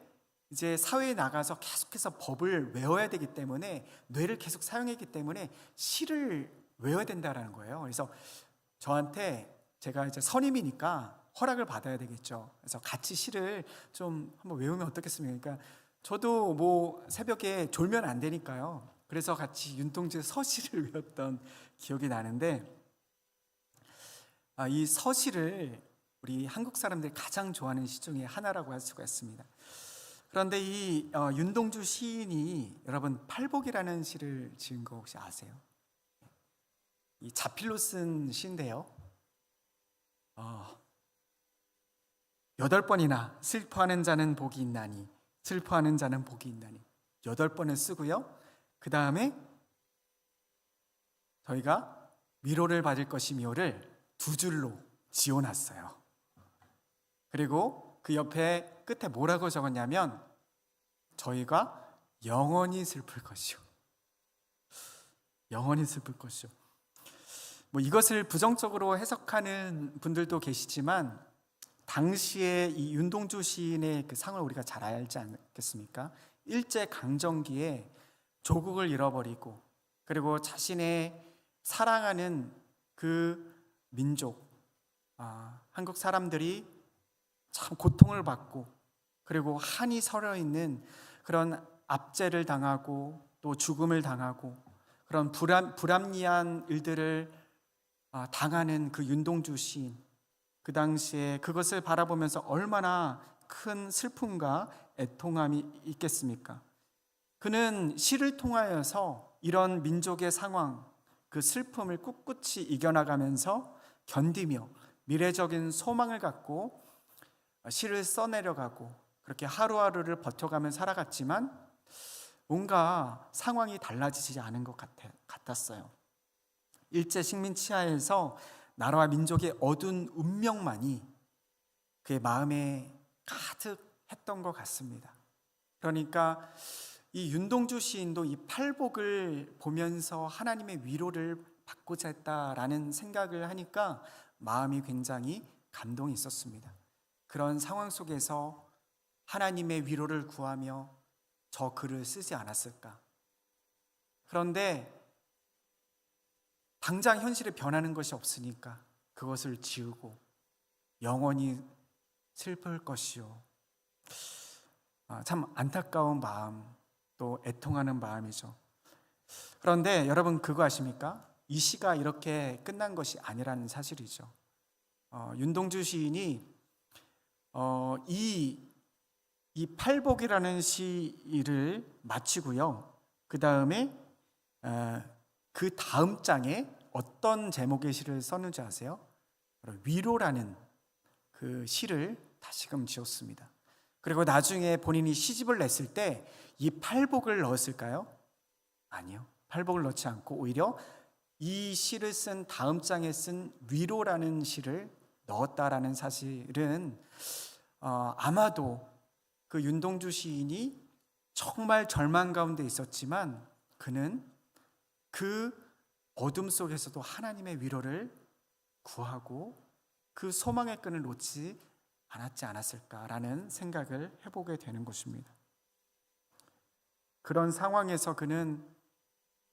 이제 사회에 나가서 계속해서 법을 외워야 되기 때문에 뇌를 계속 사용했기 때문에 시를 외워야 된다라는 거예요. 그래서 저한테 제가 이제 선임이니까 허락을 받아야 되겠죠. 그래서 같이 시를 좀 한번 외우면 어떻겠습니까? 그러니까 저도 뭐 새벽에 졸면 안 되니까요. 그래서 같이 윤동주 서시를 외웠던 기억이 나는데 이 서시를 우리 한국 사람들이 가장 좋아하는 시 중에 하나라고 할 수가 있습니다. 그런데 이 윤동주 시인이 여러분 팔복이라는 시를 지은 거 혹시 아세요? 이 자필로 쓴 시인데요. 8번이나 슬퍼하는 자는 복이 있나니 슬퍼하는 자는 복이 있나니 8번을 쓰고요. 그 다음에 저희가 위로를 받을 것이며를 2줄로 지어놨어요. 그리고 그 옆에 끝에 뭐라고 적었냐면 저희가 영원히 슬플 것이요. 영원히 슬플 것이요. 뭐 이것을 부정적으로 해석하는 분들도 계시지만 당시에 이 윤동주 시인의 그 상을 우리가 잘 알지 않겠습니까? 일제 강점기에 조국을 잃어버리고 그리고 자신의 사랑하는 그 민족, 한국 사람들이 참 고통을 받고 그리고 한이 서려 있는 그런 압제를 당하고 또 죽음을 당하고 그런 불합리한 일들을 당하는 그 윤동주 시인, 그 당시에 그것을 바라보면서 얼마나 큰 슬픔과 애통함이 있겠습니까? 그는 시를 통하여서 이런 민족의 상황, 그 슬픔을 꿋꿋이 이겨나가면서 견디며 미래적인 소망을 갖고 시를 써내려가고 그렇게 하루하루를 버텨가며 살아갔지만 뭔가 상황이 달라지지 않은 것 같았어요. 일제 식민 치하에서 나라와 민족의 어두운 운명만이 그의 마음에 가득했던 것 같습니다. 그러니까 이 윤동주 시인도 이 팔복을 보면서 하나님의 위로를 받고자 했다라는 생각을 하니까 마음이 굉장히 감동이 있었습니다. 그런 상황 속에서 하나님의 위로를 구하며 저 글을 쓰지 않았을까? 그런데 당장 현실에 변하는 것이 없으니까 그것을 지우고 영원히 슬플 것이요. 참 안타까운 마음, 또 애통하는 마음이죠. 그런데 여러분 그거 아십니까? 이 시가 이렇게 끝난 것이 아니라는 사실이죠. 윤동주 시인이 이 팔복이라는 시를 마치고요. 그 다음에 그 다음 장에 어떤 제목의 시를 썼는지 아세요? 위로라는 그 시를 다시금 지었습니다. 그리고 나중에 본인이 시집을 냈을 때 이 팔복을 넣었을까요? 아니요. 팔복을 넣지 않고 오히려 이 시를 쓴 다음 장에 쓴 위로라는 시를 넣었다라는 사실은 아마도 그 윤동주 시인이 정말 절망 가운데 있었지만 그는 그 어둠 속에서도 하나님의 위로를 구하고 그 소망의 끈을 놓지 않았지 않았을까라는 생각을 해보게 되는 것입니다. 그런 상황에서 그는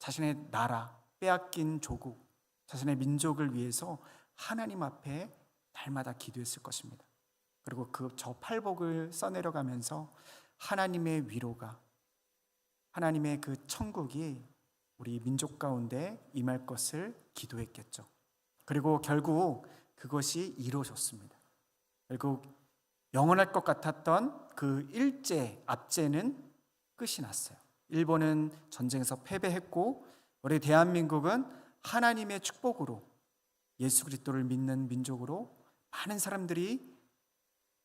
자신의 나라, 빼앗긴 조국, 자신의 민족을 위해서 하나님 앞에 날마다 기도했을 것입니다. 그리고 저 팔복을 써내려가면서 하나님의 위로가, 하나님의 그 천국이 우리 민족 가운데 임할 것을 기도했겠죠. 그리고 결국 그것이 이루어졌습니다. 결국 영원할 것 같았던 그 일제 압제는 끝이 났어요. 일본은 전쟁에서 패배했고 우리 대한민국은 하나님의 축복으로 예수 그리스도를 믿는 민족으로 많은 사람들이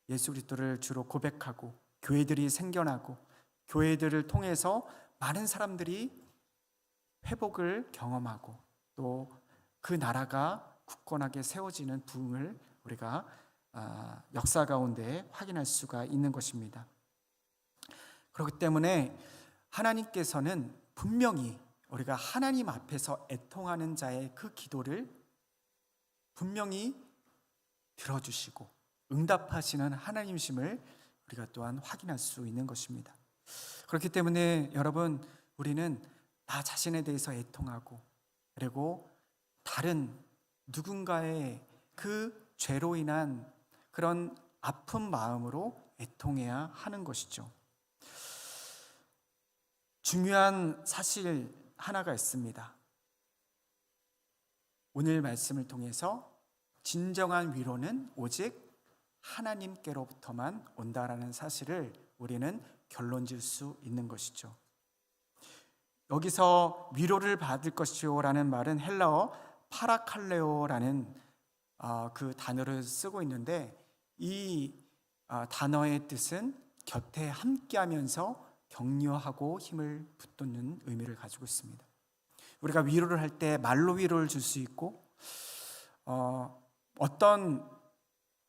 예수 그리스도를 주로 고백하고 교회들이 생겨나고 교회들을 통해서 많은 사람들이 회복을 경험하고 또 그 나라가 굳건하게 세워지는 부흥을 우리가 역사 가운데 확인할 수가 있는 것입니다. 그렇기 때문에 하나님께서는 분명히 우리가 하나님 앞에서 애통하는 자의 그 기도를 분명히 들어주시고 응답하시는 하나님이심을 우리가 또한 확인할 수 있는 것입니다. 그렇기 때문에 여러분, 우리는 나 자신에 대해서 애통하고, 그리고 다른 누군가의 그 죄로 인한 그런 아픈 마음으로 애통해야 하는 것이죠. 중요한 사실 하나가 있습니다. 오늘 말씀을 통해서 진정한 위로는 오직 하나님께로부터만 온다라는 사실을 우리는 결론 질 수 있는 것이죠. 여기서 위로를 받을 것이요라는 말은 헬라어 파라칼레오라는 그 단어를 쓰고 있는데, 이 단어의 뜻은 곁에 함께하면서 격려하고 힘을 붙돋는 의미를 가지고 있습니다. 우리가 위로를 할 때 말로 위로를 줄 수 있고, 어떤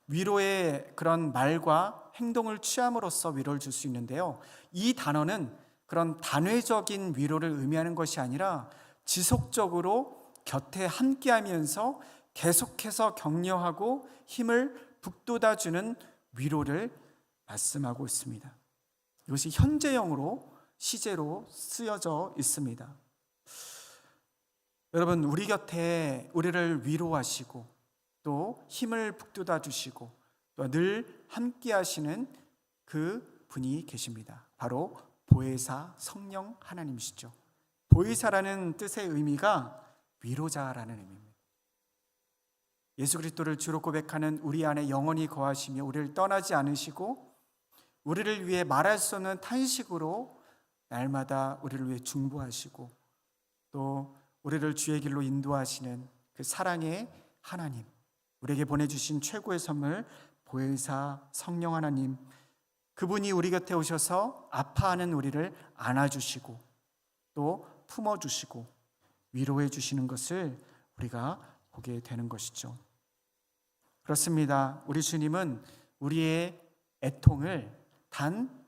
위로의 그런 말과 행동을 취함으로써 위로를 줄 수 있는데요, 이 단어는 그런 단회적인 위로를 의미하는 것이 아니라 지속적으로 곁에 함께하면서 계속해서 격려하고 힘을 북돋아주는 위로를 말씀하고 있습니다. 이것이 현재형으로 시제로 쓰여져 있습니다. 여러분, 우리 곁에 우리를 위로하시고 또 힘을 북돋아 주시고 또 늘 함께 하시는 그 분이 계십니다. 바로 보혜사 성령 하나님이시죠. 보혜사라는 뜻의 의미가 위로자라는 의미입니다. 예수 그리스도를 주로 고백하는 우리 안에 영원히 거하시며 우리를 떠나지 않으시고 우리를 위해 말할 수 없는 탄식으로 날마다 우리를 위해 중보하시고 또 우리를 주의 길로 인도하시는 그 사랑의 하나님, 우리에게 보내주신 최고의 선물 보혜사 성령 하나님, 그분이 우리 곁에 오셔서 아파하는 우리를 안아주시고 또 품어주시고 위로해 주시는 것을 우리가 보게 되는 것이죠. 그렇습니다. 우리 주님은 우리의 애통을 단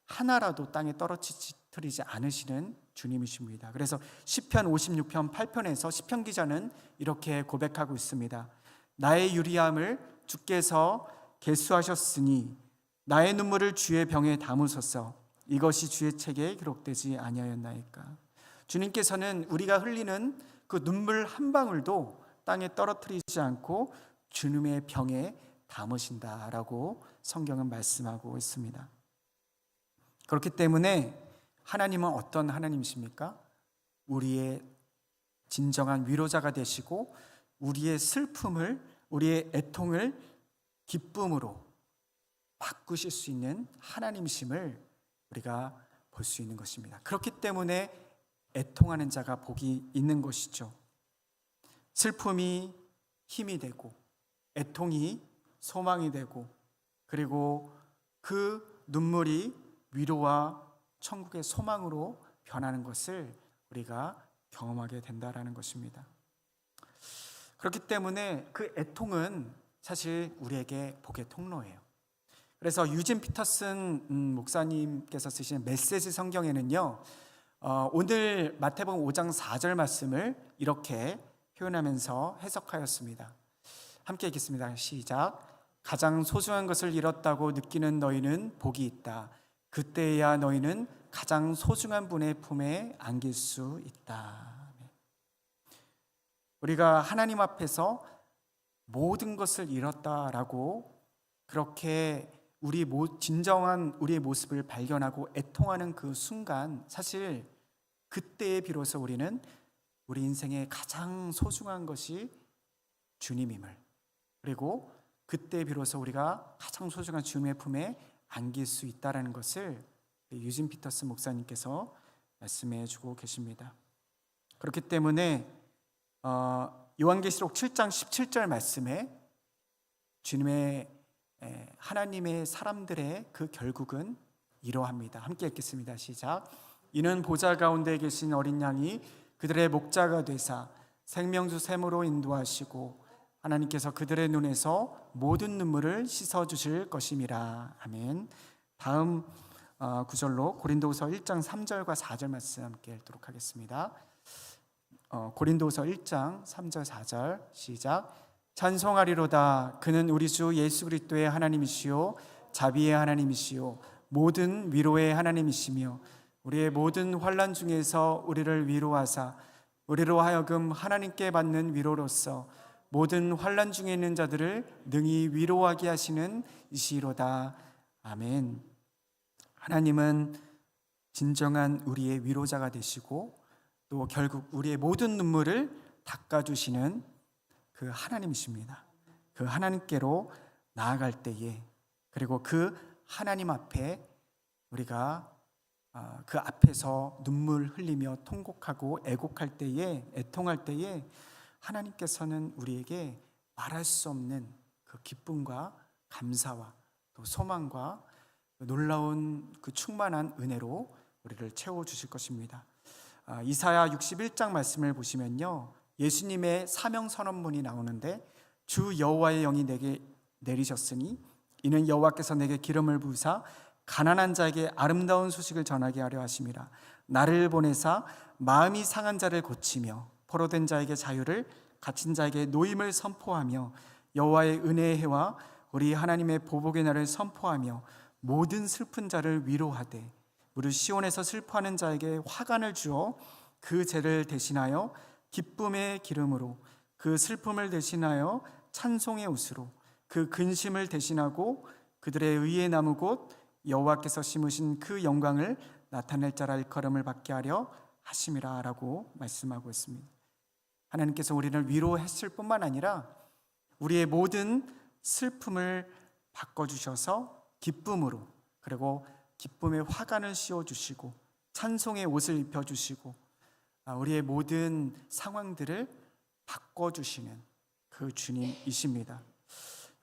하나라도 땅에 떨어뜨리지 않으시는 주님이십니다. 그래서 시편 56편 8편에서 시편 기자는 이렇게 고백하고 있습니다. 나의 유리함을 주께서 계수하셨으니 나의 눈물을 주의 병에 담으소서. 이것이 주의 책에 기록되지 아니하였나이까. 주님께서는 우리가 흘리는 그 눈물 한 방울도 땅에 떨어뜨리지 않고 주님의 병에 담으신다라고 성경은 말씀하고 있습니다. 그렇기 때문에 하나님은 어떤 하나님이십니까? 우리의 진정한 위로자가 되시고 우리의 슬픔을, 우리의 애통을 기쁨으로 바꾸실 수 있는 하나님이심을 우리가 볼 수 있는 것입니다. 그렇기 때문에 애통하는 자가 복이 있는 것이죠. 슬픔이 힘이 되고 애통이 소망이 되고 그리고 그 눈물이 위로와 천국의 소망으로 변하는 것을 우리가 경험하게 된다라는 것입니다. 그렇기 때문에 그 애통은 사실 우리에게 복의 통로예요. 그래서 유진 피터슨 목사님께서 쓰신 메시지 성경에는요, 오늘 마태복음 5장 4절 말씀을 이렇게 표현하면서 해석하였습니다. 함께 읽겠습니다. 시작. 가장 소중한 것을 잃었다고 느끼는 너희는 복이 있다. 그때야 너희는 가장 소중한 분의 품에 안길 수 있다. 우리가 하나님 앞에서 모든 것을 잃었다라고 그렇게 진정한 우리의 모습을 발견하고 애통하는 그 순간, 사실 그때에 비로소 우리는 우리 인생의 가장 소중한 것이 주님임을, 그리고 그때 비로소 우리가 가장 소중한 주님의 품에 안길 수 있다는 것을 유진 피터스 목사님께서 말씀해 주고 계십니다. 그렇기 때문에 요한계시록 7장 17절 말씀에 주님의 하나님의 사람들의 그 결국은 이러합니다. 함께 읽겠습니다. 시작. 이는 보좌 가운데 계신 어린 양이 그들의 목자가 되사 생명수 샘으로 인도하시고 하나님께서 그들의 눈에서 모든 눈물을 씻어주실 것임이라. 아멘. 다음 구절로 고린도후서 1장 3절과 4절 말씀 함께 읽도록 하겠습니다. 고린도후서 1장 3절 4절 시작. 찬송하리로다. 그는 우리 주 예수 그리스도의 하나님이시요 자비의 하나님이시요 모든 위로의 하나님이시며 우리의 모든 환난 중에서 우리를 위로하사 우리로 하여금 하나님께 받는 위로로서 모든 환난 중에 있는 자들을 능히 위로하게 하시는 이시로다. 아멘. 하나님은 진정한 우리의 위로자가 되시고 또 결국 우리의 모든 눈물을 닦아주시는 그 하나님이십니다. 그 하나님께로 나아갈 때에 그리고 그 하나님 앞에 우리가 그 앞에서 눈물 흘리며 통곡하고 애곡할 때에 애통할 때에 하나님께서는 우리에게 말할 수 없는 그 기쁨과 감사와 또 소망과 놀라운 그 충만한 은혜로 우리를 채워주실 것입니다. 이사야 61장 말씀을 보시면요, 예수님의 사명 선언문이 나오는데 주 여호와의 영이 내게 내리셨으니 이는 여호와께서 내게 기름을 부으사 가난한 자에게 아름다운 소식을 전하게 하려 하심이라. 나를 보내사 마음이 상한 자를 고치며 포로된 자에게 자유를 갇힌 자에게 노임을 선포하며 여호와의 은혜의 해와 우리 하나님의 보복의 날을 선포하며 모든 슬픈 자를 위로하되 무릇 시온에서 슬퍼하는 자에게 화관을 주어 그 죄를 대신하여 기쁨의 기름으로 그 슬픔을 대신하여 찬송의 옷으로 그 근심을 대신하고 그들의 의의 나무 곧 여호와께서 심으신 그 영광을 나타낼 자라 일컬음을 받게 하려 하심이라 라고 말씀하고 있습니다. 하나님께서 우리를 위로했을 뿐만 아니라 우리의 모든 슬픔을 바꿔주셔서 기쁨으로 그리고 기쁨의 화관을 씌워주시고 찬송의 옷을 입혀주시고 우리의 모든 상황들을 바꿔주시는 그 주님이십니다.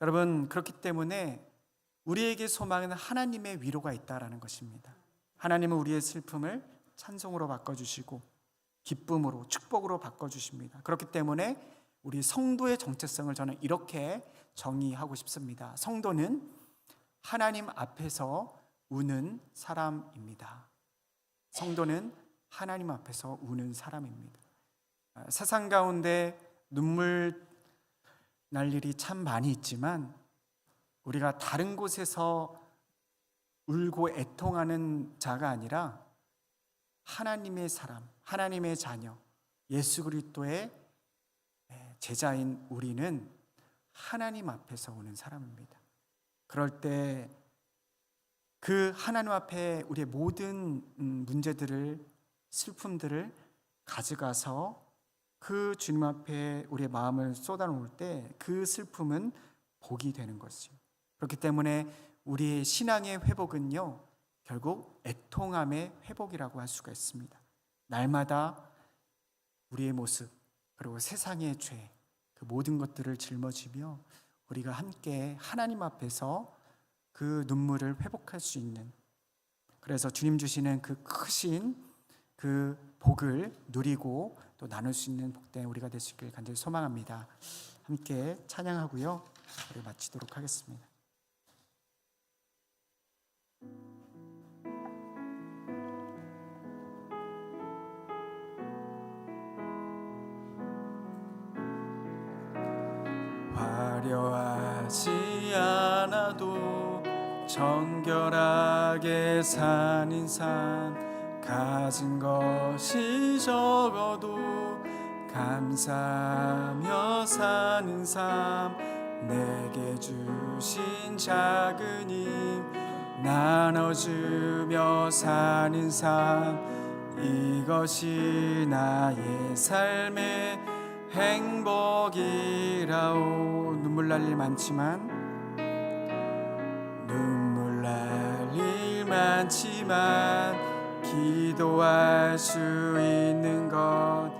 여러분, 그렇기 때문에 우리에게 소망은 하나님의 위로가 있다라는 것입니다. 하나님은 우리의 슬픔을 찬송으로 바꿔주시고 기쁨으로 축복으로 바꿔주십니다. 그렇기 때문에 우리 성도의 정체성을 저는 이렇게 정의하고 싶습니다. 성도는 하나님 앞에서 우는 사람입니다. 성도는 하나님 앞에서 우는 사람입니다. 세상 가운데 눈물 날 일이 참 많이 있지만 우리가 다른 곳에서 울고 애통하는 자가 아니라 하나님의 사람, 하나님의 자녀, 예수 그리스도의 제자인 우리는 하나님 앞에서 오는 사람입니다. 그럴 때 그 하나님 앞에 우리의 모든 문제들을, 슬픔들을 가져가서 그 주님 앞에 우리의 마음을 쏟아놓을 때 그 슬픔은 복이 되는 것이죠. 그렇기 때문에 우리의 신앙의 회복은요, 결국 애통함의 회복이라고 할 수가 있습니다. 날마다 우리의 모습 그리고 세상의 죄, 그 모든 것들을 짊어지며 우리가 함께 하나님 앞에서 그 눈물을 회복할 수 있는, 그래서 주님 주시는 그 크신 그 복을 누리고 또 나눌 수 있는 복된 우리가 될 수 있길 간절히 소망합니다. 함께 찬양하고요, 우리 마치도록 하겠습니다. 화려하지 않아도 정결하게 사는 삶, 가진 것이 적어도 감사하며 사는 삶, 내게 주신 작은 힘 나눠주며 사는 삶, 이것이 나의 삶의 행복이라오. 눈물 날 일 많지만 기도할 수 있는 것,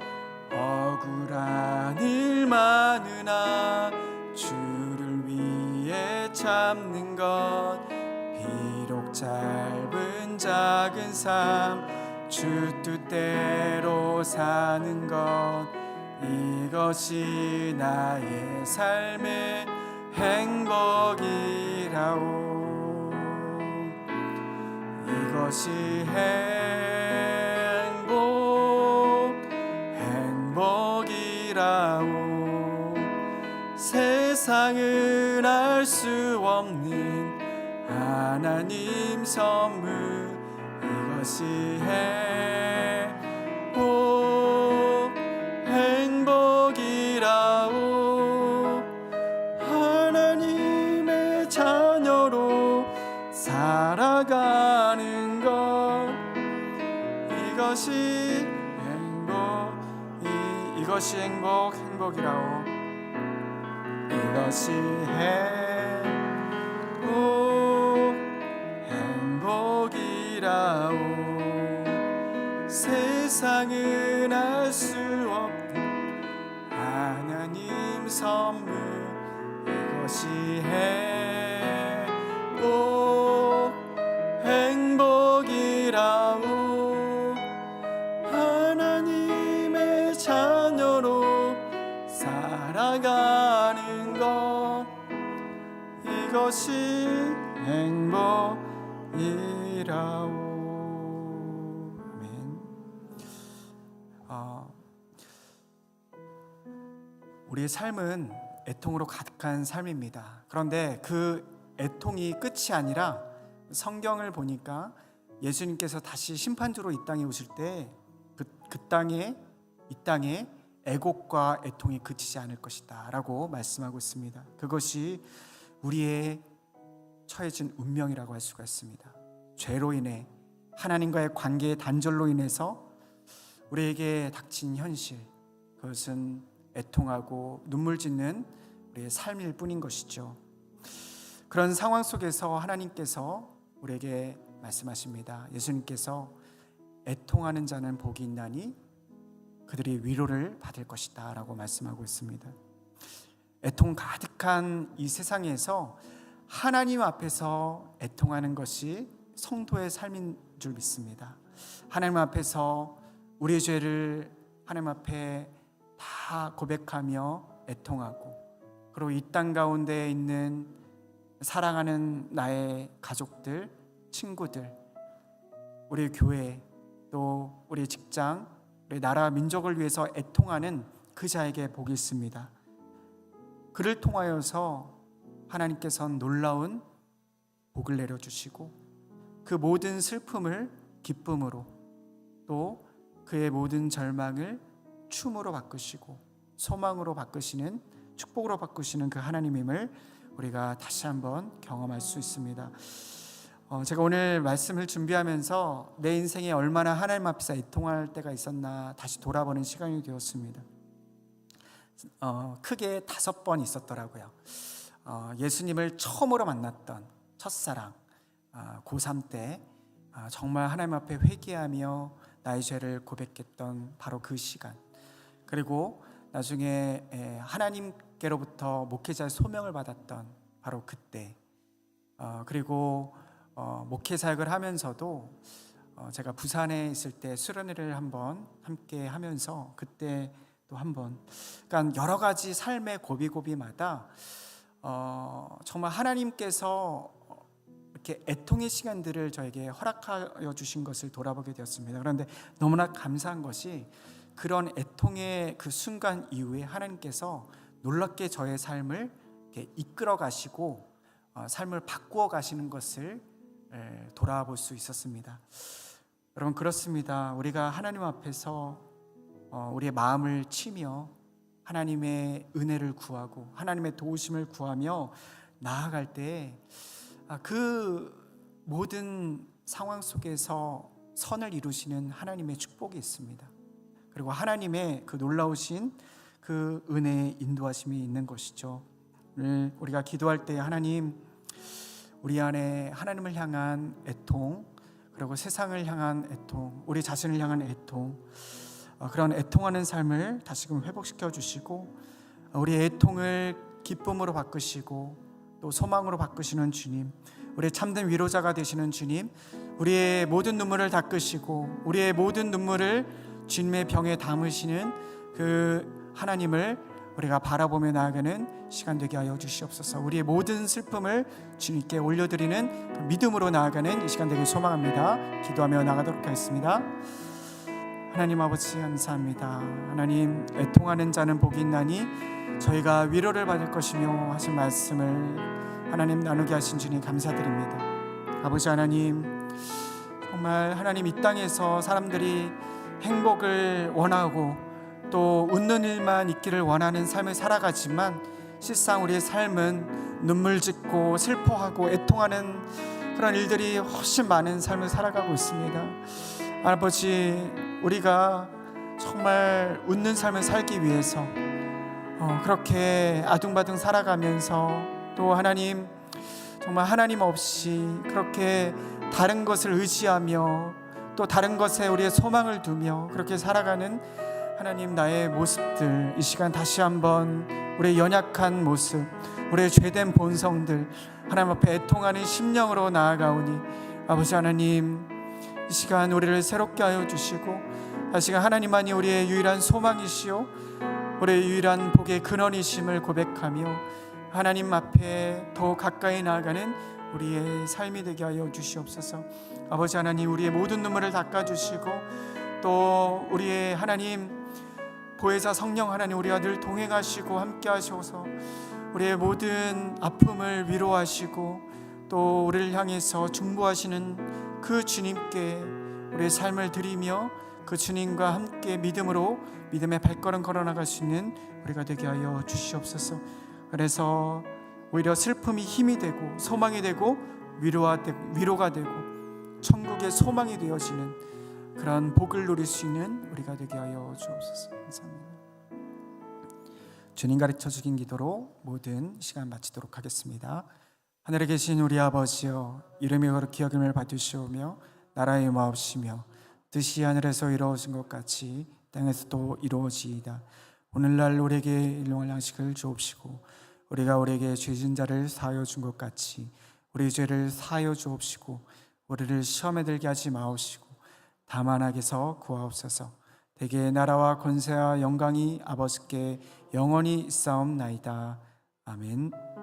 억울한 일 많으나 주를 위해 참는 것, 비록 짧은 작은 삶 주 뜻대로 사는 것, 이것이 나의 삶의 행복이라오. 이것이 행복이라오. 세상은 알 수 없는 하나님 선물, 이것이 행복이라오. 하나님의 자녀로 살아가는 것, 이것이 행복이라오. 이것이 행복이라오. 세상은 알 수 없는 하나님 선물, 이것이 행복이라오. 하나님의 자녀로 살아가는 것, 이것이 행복이라오. 아멘. 우리의 삶은 애통으로 가득한 삶입니다. 그런데 그 애통이 끝이 아니라 성경을 보니까 예수님께서 다시 심판주로 이 땅에 오실 때 이 땅에 애곡과 애통이 그치지 않을 것이다 라고 말씀하고 있습니다. 그것이 우리의 처해진 운명이라고 할 수가 있습니다. 죄로 인해, 하나님과의 관계의 단절로 인해서 우리에게 닥친 현실, 그것은 애통하고 눈물 짓는 우리의 삶일 뿐인 것이죠. 그런 상황 속에서 하나님께서 우리에게 말씀하십니다. 예수님께서 애통하는 자는 복이 있나니 그들이 위로를 받을 것이다 라고 말씀하고 있습니다. 애통 가득한 이 세상에서 하나님 앞에서 애통하는 것이 성도의 삶인 줄 믿습니다. 하나님 앞에서 우리의 죄를 하나님 앞에 다 고백하며 애통하고, 그리고 이 땅 가운데 있는 사랑하는 나의 가족들, 친구들, 우리 교회, 또 우리 직장, 우리 나라 민족을 위해서 애통하는 그 자에게 복이 있습니다. 그를 통하여서 하나님께서는 놀라운 복을 내려주시고 그 모든 슬픔을 기쁨으로, 또 그의 모든 절망을 춤으로 바꾸시고 소망으로 바꾸시는, 축복으로 바꾸시는 그 하나님임을 우리가 다시 한번 경험할 수 있습니다. 제가 오늘 말씀을 준비하면서 내 인생에 얼마나 하나님 앞에서 애통할 때가 있었나 다시 돌아보는 시간이 되었습니다. 크게 5번 있었더라고요. 예수님을 처음으로 만났던 첫사랑, 고3 때 정말 하나님 앞에 회개하며 나의 죄를 고백했던 바로 그 시간, 그리고 나중에 하나님께로부터 목회자의 소명을 받았던 바로 그때, 그리고 목회 사역을 하면서도 제가 부산에 있을 때 수련회를 한번 함께 하면서 그때 또 한번, 그러니까 여러 가지 삶의 고비고비마다 정말 하나님께서 이렇게 애통의 시간들을 저에게 허락하여 주신 것을 돌아보게 되었습니다. 그런데 너무나 감사한 것이 그런 애통의 그 순간 이후에 하나님께서 놀랍게 저의 삶을 이렇게 이끌어 가시고 삶을 바꾸어 가시는 것을 돌아볼 수 있었습니다. 여러분, 그렇습니다. 우리가 하나님 앞에서 우리의 마음을 치며 하나님의 은혜를 구하고 하나님의 도우심을 구하며 나아갈 때 그 모든 상황 속에서 선을 이루시는 하나님의 축복이 있습니다. 그리고 하나님의 그 놀라우신 그 은혜의 인도하심이 있는 것이죠. 오늘 우리가 기도할 때 하나님, 우리 안에 하나님을 향한 애통, 그리고 세상을 향한 애통, 우리 자신을 향한 애통, 그런 애통하는 삶을 다시금 회복시켜 주시고 우리의 애통을 기쁨으로 바꾸시고 또 소망으로 바꾸시는 주님, 우리의 참된 위로자가 되시는 주님, 우리의 모든 눈물을 닦으시고 우리의 모든 눈물을 주님의 병에 담으시는 그 하나님을 우리가 바라보며 나아가는 시간 되게 하여 주시옵소서. 우리의 모든 슬픔을 주님께 올려드리는 믿음으로 나아가는 이 시간 되길 소망합니다. 기도하며 나가도록 하겠습니다. 하나님 아버지 감사합니다. 하나님, 애통하는 자는 복이 있나니 저희가 위로를 받을 것이며 하신 말씀을 하나님 나누게 하신 주님 감사드립니다. 아버지 하나님, 정말 하나님 이 땅에서 사람들이 행복을 원하고 또 웃는 일만 있기를 원하는 삶을 살아가지만 실상 우리의 삶은 눈물 짓고 슬퍼하고 애통하는 그런 일들이 훨씬 많은 삶을 살아가고 있습니다. 아버지, 우리가 정말 웃는 삶을 살기 위해서 그렇게 아둥바둥 살아가면서 또 하나님, 정말 하나님 없이 그렇게 다른 것을 의지하며 또 다른 것에 우리의 소망을 두며 그렇게 살아가는 하나님 나의 모습들, 이 시간 다시 한번 우리의 연약한 모습, 우리의 죄된 본성들 하나님 앞에 애통하는 심령으로 나아가오니 아버지 하나님, 이 시간 우리를 새롭게 하여 주시고 이 시간 하나님만이 우리의 유일한 소망이시오 우리의 유일한 복의 근원이심을 고백하며 하나님 앞에 더 가까이 나아가는 우리의 삶이 되게 하여 주시옵소서. 아버지 하나님, 우리의 모든 눈물을 닦아주시고 또 우리의 하나님 보혜사 성령 하나님, 우리와 늘 동행하시고 함께 하셔서 우리의 모든 아픔을 위로하시고 또 우리를 향해서 중보하시는 그 주님께 우리의 삶을 드리며 그 주님과 함께 믿음으로 믿음의 발걸음 걸어나갈 수 있는 우리가 되게 하여 주시옵소서. 그래서 오히려 슬픔이 힘이 되고 소망이 되고 위로가 되고 천국의 소망이 되어지는 그런 복을 누릴 수 있는 우리가 되게 하여 주옵소서. 감사합니다. 주님 가르쳐 주신 기도로 모든 시간 마치도록 하겠습니다. 하늘에 계신 우리 아버지여, 이름이 거룩히 여김을 받으시오며 나라의 마옵시며 뜻이 하늘에서 이루어진 것 같이 땅에서도 이루어지이다. 오늘날 우리에게 일용할 양식을 주옵시고 우리가 우리에게 죄진 자를 사하여 준 것 같이 우리 죄를 사하여 주옵시고 우리를 시험에 들게 하지 마옵시고 다만 악에서 구하옵소서. 대개 나라와 권세와 영광이 아버지께 영원히 있사옵나이다. 아멘.